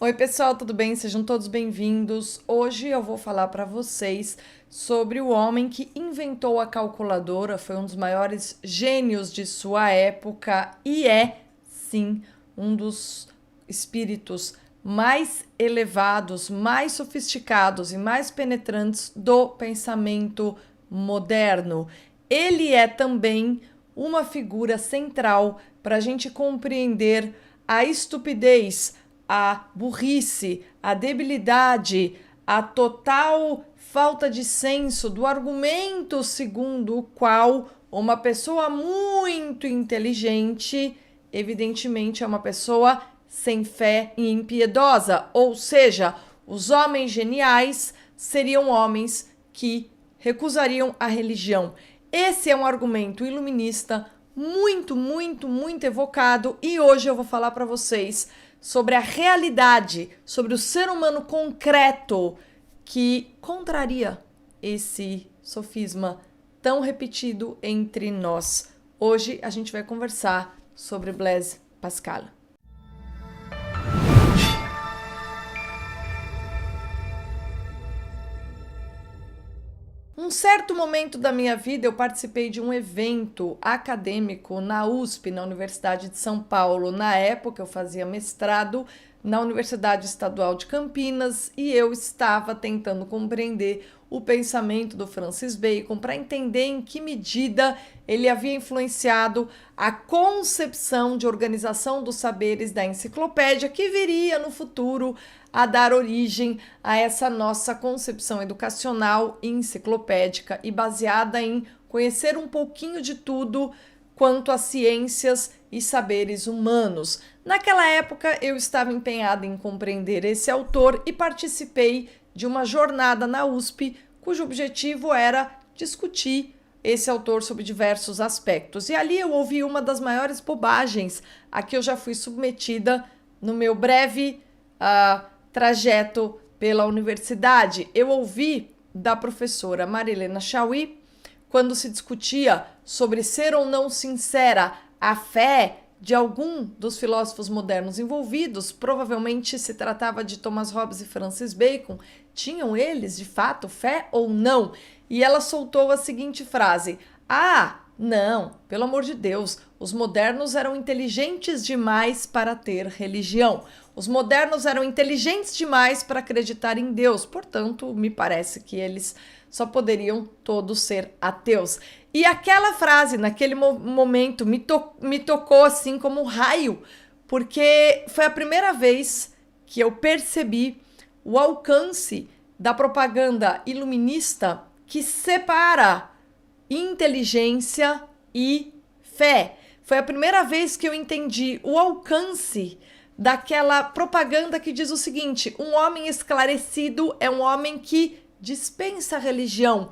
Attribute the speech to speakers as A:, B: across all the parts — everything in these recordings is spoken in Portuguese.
A: Oi, pessoal, tudo bem? Sejam todos bem-vindos. Hoje eu vou falar para vocês sobre o homem que inventou a calculadora, foi um dos maiores gênios de sua época e é, sim, um dos espíritos mais elevados, mais sofisticados e mais penetrantes do pensamento moderno. Ele é também uma figura central para a gente compreender a estupidez, a burrice, a debilidade, a total falta de senso do argumento segundo o qual uma pessoa muito inteligente, evidentemente, é uma pessoa sem fé e impiedosa, ou seja, os homens geniais seriam homens que recusariam a religião. Esse é um argumento iluminista muito evocado e hoje eu vou falar para vocês sobre a realidade, sobre o ser humano concreto que contraria esse sofisma tão repetido entre nós. Hoje a gente vai conversar sobre Blaise Pascal. Um certo momento da minha vida eu participei de um evento acadêmico na USP, na Universidade de São Paulo. Na época eu fazia mestrado na Universidade Estadual de Campinas e eu estava tentando compreender o pensamento do Francis Bacon para entender em que medida ele havia influenciado a concepção de organização dos saberes da enciclopédia que viria no futuro a dar origem a essa nossa concepção educacional enciclopédica e baseada em conhecer um pouquinho de tudo quanto às ciências e saberes humanos. Naquela época eu estava empenhada em compreender esse autor e participei de uma jornada na USP cujo objetivo era discutir esse autor sobre diversos aspectos. E ali eu ouvi uma das maiores bobagens a que eu já fui submetida no meu breve trajeto pela universidade. Eu ouvi da professora Marilena Chauí, quando se discutia sobre ser ou não sincera a fé de algum dos filósofos modernos envolvidos, provavelmente se tratava de Thomas Hobbes e Francis Bacon, tinham eles de fato fé ou não? E ela soltou a seguinte frase: não, pelo amor de Deus, os modernos eram inteligentes demais para ter religião. Os modernos eram inteligentes demais para acreditar em Deus, portanto, me parece que eles só poderiam todos ser ateus. E aquela frase, naquele momento, me tocou assim como um raio, porque foi a primeira vez que eu percebi o alcance da propaganda iluminista que separa inteligência e fé. Foi a primeira vez que eu entendi o alcance daquela propaganda que diz o seguinte: um homem esclarecido é um homem que dispensa a religião.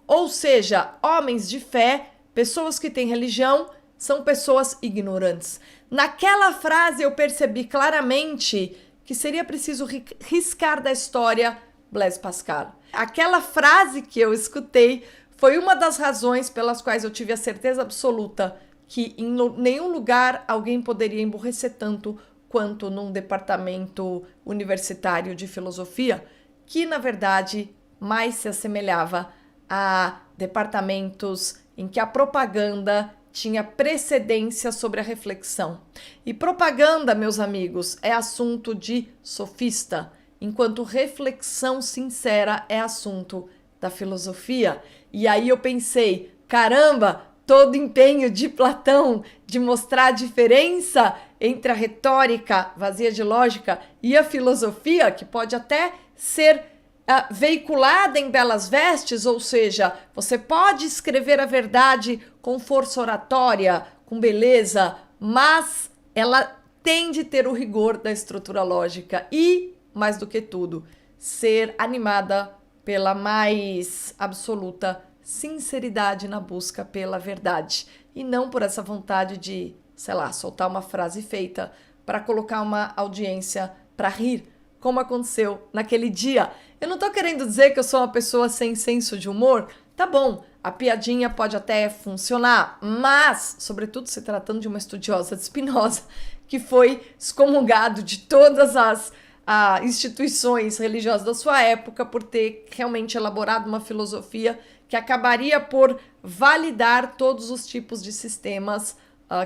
A: Ou seja, homens de fé, pessoas que têm religião, são pessoas ignorantes. Naquela frase eu percebi claramente que seria preciso riscar da história Blaise Pascal. Aquela frase que eu escutei foi uma das razões pelas quais eu tive a certeza absoluta que em nenhum lugar alguém poderia emburrecer tanto quanto num departamento universitário de filosofia, que na verdade mais se assemelhava a departamentos em que a propaganda tinha precedência sobre a reflexão. E propaganda, meus amigos, é assunto de sofista, enquanto reflexão sincera é assunto da filosofia. E aí eu pensei, caramba, todo empenho de Platão de mostrar a diferença entre a retórica vazia de lógica e a filosofia, que pode até ser veiculada em belas vestes, ou seja, você pode escrever a verdade com força oratória, com beleza, mas ela tem de ter o rigor da estrutura lógica e, mais do que tudo, ser animada pela mais absoluta sinceridade na busca pela verdade e não por essa vontade de, sei lá, soltar uma frase feita para colocar uma audiência para rir, como aconteceu naquele dia. Eu não tô querendo dizer que eu sou uma pessoa sem senso de humor. Tá bom, a piadinha pode até funcionar, mas, sobretudo se tratando de uma estudiosa de Spinoza, que foi excomungado de todas as instituições religiosas da sua época por ter realmente elaborado uma filosofia que acabaria por validar todos os tipos de sistemas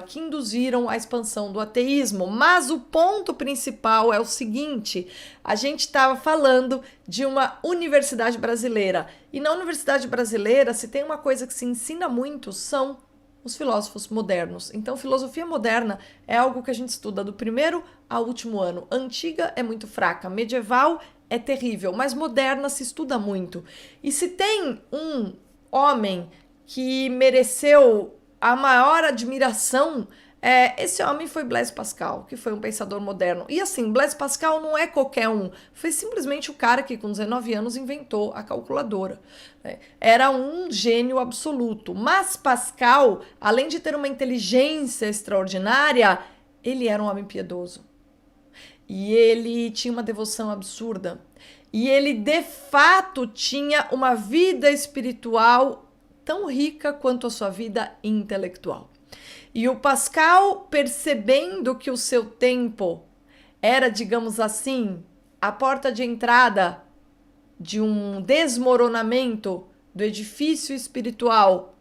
A: que induziram a expansão do ateísmo. Mas o ponto principal é o seguinte: a gente estava falando de uma universidade brasileira, e na universidade brasileira, se tem uma coisa que se ensina muito, são os filósofos modernos. Então, filosofia moderna é algo que a gente estuda do primeiro ao último ano. Antiga é muito fraca, medieval é terrível, mas moderna se estuda muito. E se tem um homem que mereceu a maior admiração, esse homem foi Blaise Pascal, que foi um pensador moderno. E assim, Blaise Pascal não é qualquer um, foi simplesmente o cara que com 19 anos inventou a calculadora. Era um gênio absoluto. Mas Pascal, além de ter uma inteligência extraordinária, ele era um homem piedoso. E ele tinha uma devoção absurda. E ele, de fato, tinha uma vida espiritual tão rica quanto a sua vida intelectual. E o Pascal, percebendo que o seu tempo era, digamos assim, a porta de entrada de um desmoronamento do edifício espiritual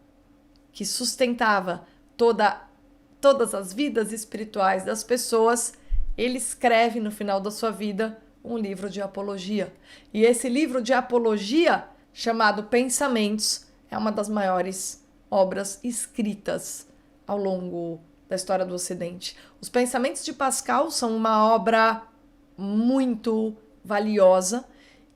A: que sustentava todas as vidas espirituais das pessoas, ele escreve no final da sua vida um livro de apologia. E esse livro de apologia, chamado Pensamentos, é uma das maiores obras escritas ao longo da história do Ocidente. Os Pensamentos de Pascal são uma obra muito valiosa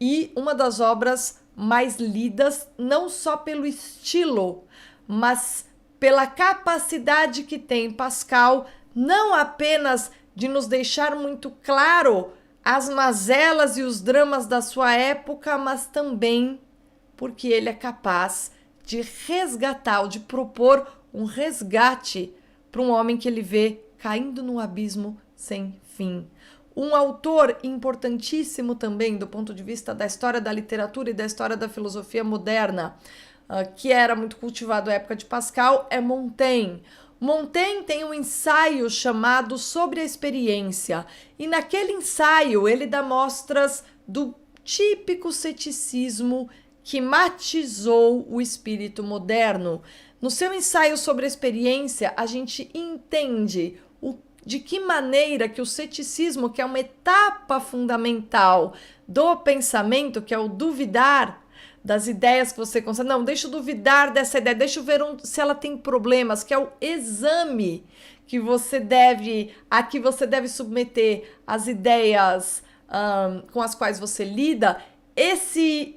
A: e uma das obras mais lidas, não só pelo estilo, mas pela capacidade que tem Pascal, não apenas de nos deixar muito claro as mazelas e os dramas da sua época, mas também porque ele é capaz de resgatar, ou de propor um resgate para um homem que ele vê caindo num abismo sem fim. Um autor importantíssimo também do ponto de vista da história da literatura e da história da filosofia moderna, que era muito cultivado na época de Pascal, é Montaigne. Montaigne tem um ensaio chamado Sobre a Experiência, e naquele ensaio ele dá mostras do típico ceticismo que matizou o espírito moderno. No seu ensaio sobre a experiência, a gente entende de que maneira que o ceticismo, que é uma etapa fundamental do pensamento, que é o duvidar das ideias que você consegue. Não, deixa eu duvidar dessa ideia, deixa eu ver se ela tem problemas, que é o exame que você deve submeter as ideias com as quais você lida. Esse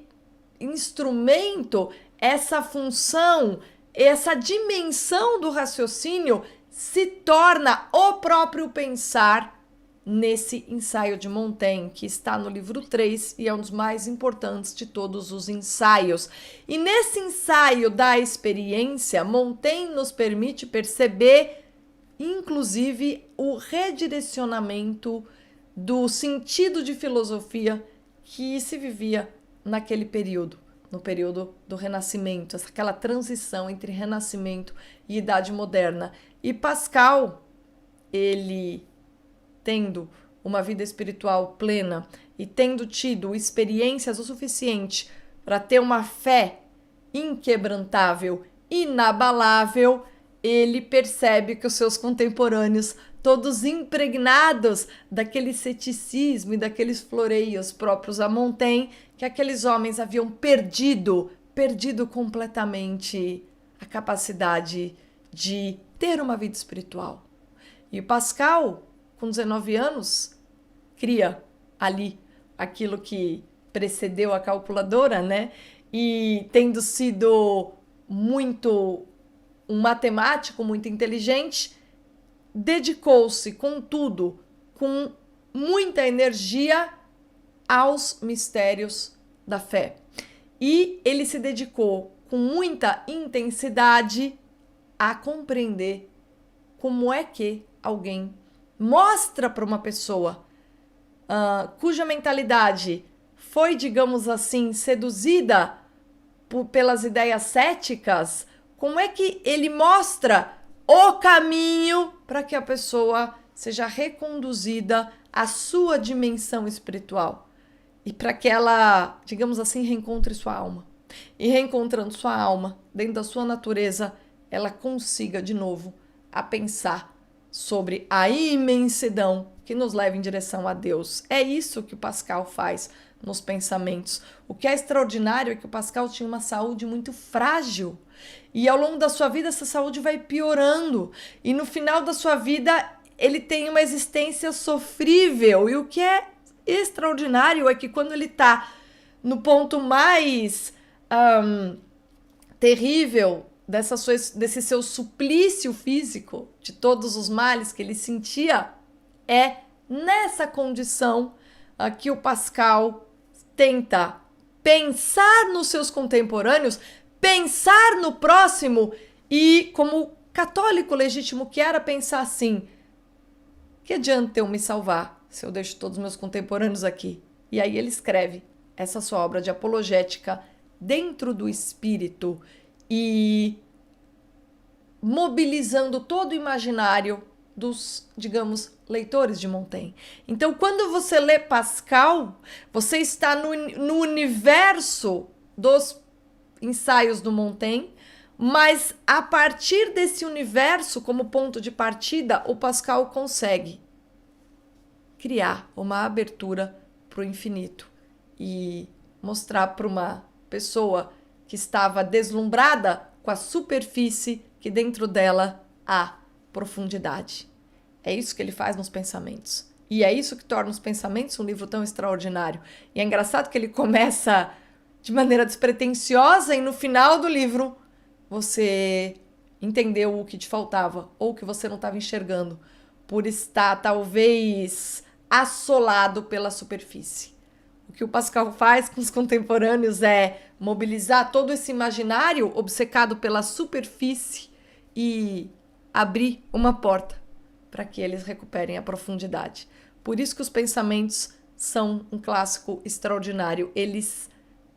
A: instrumento, essa função, essa dimensão do raciocínio se torna o próprio pensar nesse ensaio de Montaigne, que está no livro 3 e é um dos mais importantes de todos os ensaios. E nesse ensaio da experiência, Montaigne nos permite perceber, inclusive, o redirecionamento do sentido de filosofia que se vivia naquele período, no período do Renascimento, aquela transição entre Renascimento e Idade Moderna. E Pascal, ele tendo uma vida espiritual plena e tendo tido experiências o suficiente para ter uma fé inquebrantável, inabalável, ele percebe que os seus contemporâneos, todos impregnados daquele ceticismo e daqueles floreios próprios a Montaigne, que aqueles homens haviam perdido completamente a capacidade de ter uma vida espiritual. E Pascal, com 19 anos, cria ali aquilo que precedeu a calculadora, né? E tendo sido um matemático muito inteligente, dedicou-se, contudo, com muita energia aos mistérios da fé. E ele se dedicou com muita intensidade a compreender como é que alguém mostra para uma pessoa cuja mentalidade foi, digamos assim, seduzida pelas ideias céticas, como é que ele mostra o caminho para que a pessoa seja reconduzida à sua dimensão espiritual e para que ela, digamos assim, reencontre sua alma. E reencontrando sua alma dentro da sua natureza, ela consiga de novo a pensar sobre a imensidão que nos leva em direção a Deus. É isso que o Pascal faz nos pensamentos. O que é extraordinário é que o Pascal tinha uma saúde muito frágil. E ao longo da sua vida, essa saúde vai piorando. E no final da sua vida, ele tem uma existência sofrível. E o que é extraordinário é que quando ele está no ponto mais terrível desse seu suplício físico, de todos os males que ele sentia, é nessa condição que o Pascal tenta pensar nos seus contemporâneos, pensar no próximo e, como católico legítimo que era, pensar assim: que adianta eu me salvar se eu deixo todos os meus contemporâneos aqui? E aí ele escreve essa sua obra de apologética dentro do espírito e mobilizando todo o imaginário dos, digamos, leitores de Montaigne. Então, quando você lê Pascal, você está no universo dos ensaios do Montaigne, mas a partir desse universo, como ponto de partida, o Pascal consegue criar uma abertura para o infinito e mostrar para uma pessoa que estava deslumbrada com a superfície que dentro dela há profundidade. É isso que ele faz nos pensamentos. E é isso que torna os pensamentos um livro tão extraordinário. E é engraçado que ele começa de maneira despretensiosa e no final do livro você entendeu o que te faltava ou que você não estava enxergando por estar talvez assolado pela superfície. O que o Pascal faz com os contemporâneos é mobilizar todo esse imaginário obcecado pela superfície e abrir uma porta para que eles recuperem a profundidade. Por isso que os pensamentos são um clássico extraordinário. Eles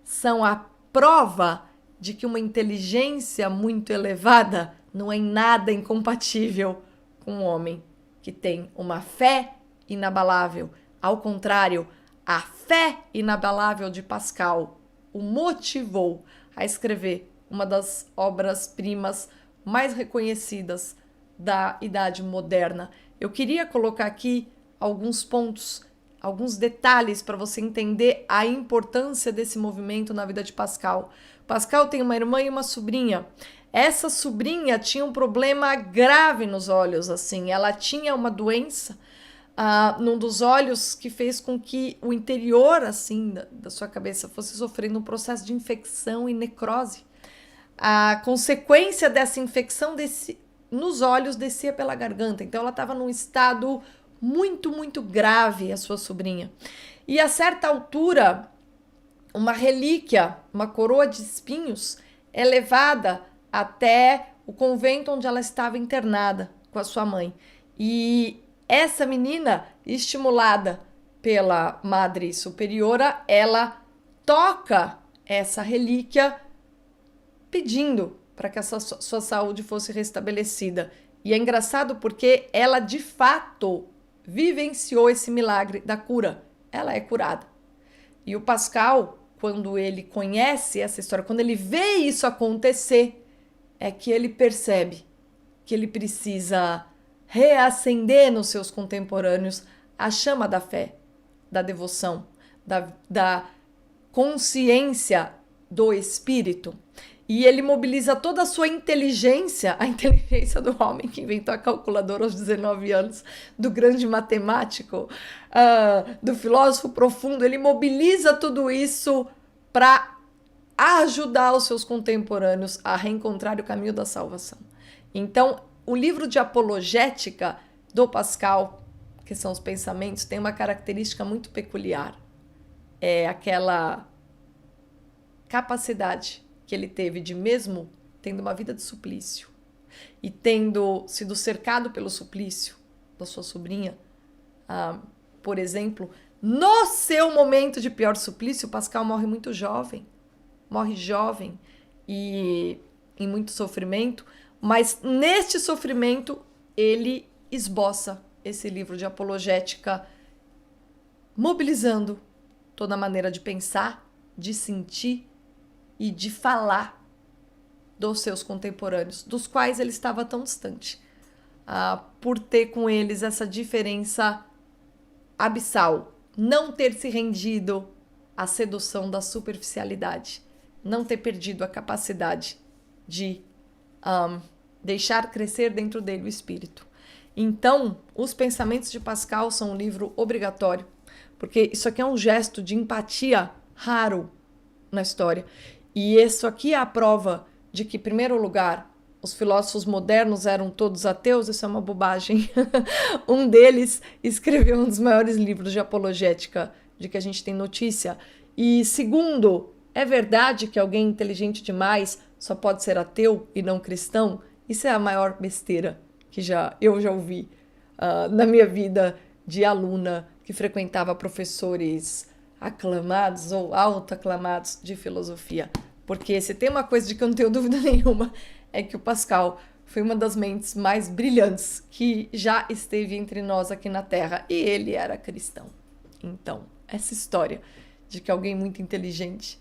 A: são a prova de que uma inteligência muito elevada não é em nada incompatível com um homem que tem uma fé inabalável. Ao contrário, a fé inabalável de Pascal o motivou a escrever uma das obras-primas mais reconhecidas da Idade Moderna. Eu queria colocar aqui alguns pontos, alguns detalhes para você entender a importância desse movimento na vida de Pascal. Pascal tem uma irmã e uma sobrinha. Essa sobrinha tinha um problema grave nos olhos, assim. Ela tinha uma doença num dos olhos que fez com que o interior, assim, da sua cabeça fosse sofrendo um processo de infecção e necrose. A consequência dessa infecção nos olhos descia pela garganta. Então ela estava num estado muito, muito grave, a sua sobrinha. E a certa altura, uma relíquia, uma coroa de espinhos, é levada até o convento onde ela estava internada com a sua mãe. E essa menina, estimulada pela Madre Superiora, ela toca essa relíquia pedindo para que a sua saúde fosse restabelecida. E é engraçado porque ela, de fato, vivenciou esse milagre da cura. Ela é curada. E o Pascal, quando ele conhece essa história, quando ele vê isso acontecer, é que ele percebe que ele precisa reacender nos seus contemporâneos a chama da fé, da devoção, da consciência do espírito. E ele mobiliza toda a sua inteligência, a inteligência do homem que inventou a calculadora aos 19 anos, do grande matemático, do filósofo profundo. Ele mobiliza tudo isso para ajudar os seus contemporâneos a reencontrar o caminho da salvação. Então, o livro de apologética do Pascal, que são os pensamentos, tem uma característica muito peculiar. É aquela capacidade que ele teve de, mesmo tendo uma vida de suplício e tendo sido cercado pelo suplício da sua sobrinha, por exemplo, no seu momento de pior suplício, Pascal morre muito jovem, e em muito sofrimento, mas neste sofrimento ele esboça esse livro de apologética, mobilizando toda a maneira de pensar, de sentir e de falar dos seus contemporâneos, dos quais ele estava tão distante, por ter com eles essa diferença abissal, não ter se rendido à sedução da superficialidade, não ter perdido a capacidade de deixar crescer dentro dele o espírito. Então, os Pensamentos de Pascal são um livro obrigatório, porque isso aqui é um gesto de empatia raro na história. E isso aqui é a prova de que, em primeiro lugar, os filósofos modernos eram todos ateus. Isso é uma bobagem. Um deles escreveu um dos maiores livros de apologética de que a gente tem notícia. E segundo, é verdade que alguém inteligente demais só pode ser ateu e não cristão? Isso é a maior besteira que eu já ouvi na minha vida de aluna que frequentava professores aclamados ou autoaclamados de filosofia. Porque se tem uma coisa de que eu não tenho dúvida nenhuma, é que o Pascal foi uma das mentes mais brilhantes que já esteve entre nós aqui na Terra, e ele era cristão. Então, essa história de que alguém muito inteligente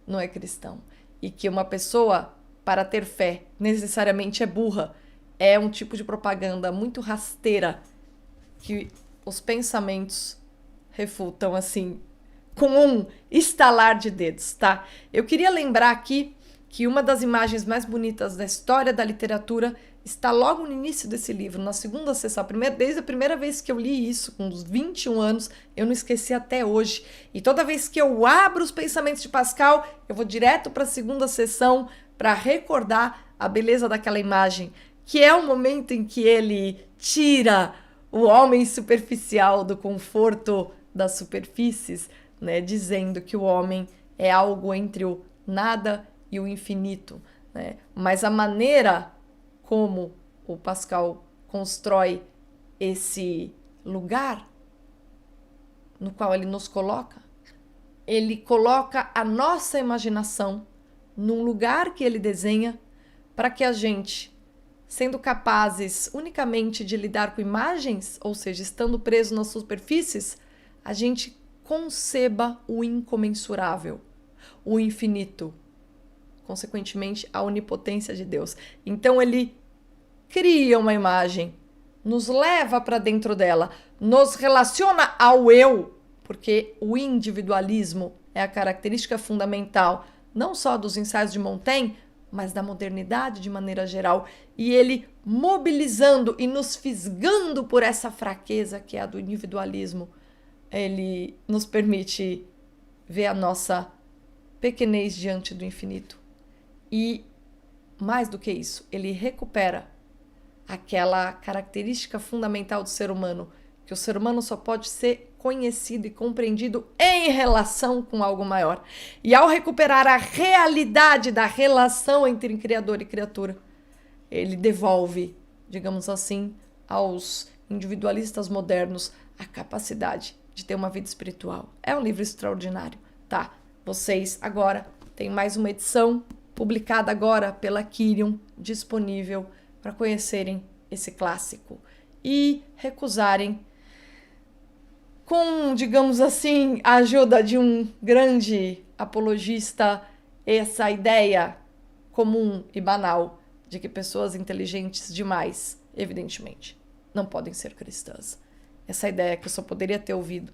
A: não é cristão e que uma pessoa, para ter fé, necessariamente é burra, é um tipo de propaganda muito rasteira que os pensamentos refutam assim, com um estalar de dedos, tá? Eu queria lembrar aqui que uma das imagens mais bonitas da história da literatura está logo no início desse livro, na segunda sessão. Desde a primeira vez que eu li isso, com uns 21 anos, eu não esqueci até hoje. E toda vez que eu abro os Pensamentos de Pascal, eu vou direto para a segunda sessão para recordar a beleza daquela imagem, que é o momento em que ele tira o homem superficial do conforto das superfícies, né, dizendo que o homem é algo entre o nada e o infinito, né? Mas a maneira como o Pascal constrói esse lugar no qual ele nos coloca, ele coloca a nossa imaginação num lugar que ele desenha para que a gente, sendo capazes unicamente de lidar com imagens, ou seja, estando preso nas superfícies, a gente conceba o incomensurável, o infinito, consequentemente, a onipotência de Deus. Então ele cria uma imagem, nos leva para dentro dela, nos relaciona ao eu, porque o individualismo é a característica fundamental não só dos ensaios de Montaigne, mas da modernidade de maneira geral, e ele mobilizando e nos fisgando por essa fraqueza que é a do individualismo, ele nos permite ver a nossa pequenez diante do infinito. E, mais do que isso, ele recupera aquela característica fundamental do ser humano, que o ser humano só pode ser conhecido e compreendido em relação com algo maior. E ao recuperar a realidade da relação entre criador e criatura, ele devolve, digamos assim, aos individualistas modernos a capacidade de ter uma vida espiritual. É um livro extraordinário, tá? Vocês agora têm mais uma edição publicada agora pela Quirion, disponível para conhecerem esse clássico e recusarem, com, digamos assim, a ajuda de um grande apologista, essa ideia comum e banal de que pessoas inteligentes demais, evidentemente, não podem ser cristãs. Essa ideia que eu só poderia ter ouvido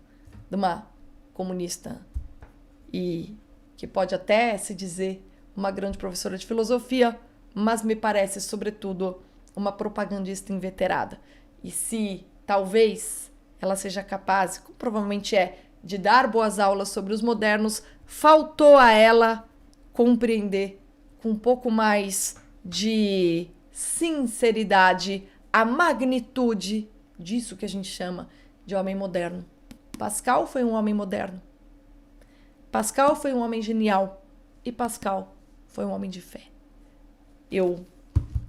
A: de uma comunista e que pode até se dizer uma grande professora de filosofia, mas me parece, sobretudo, uma propagandista inveterada. E se, talvez, ela seja capaz, como provavelmente é, de dar boas aulas sobre os modernos, faltou a ela compreender com um pouco mais de sinceridade a magnitude disso que a gente chama de homem moderno. Pascal foi um homem moderno. Pascal foi um homem genial. E Pascal foi um homem de fé. Eu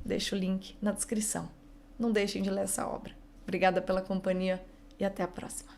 A: deixo o link na descrição. Não deixem de ler essa obra. Obrigada pela companhia e até a próxima.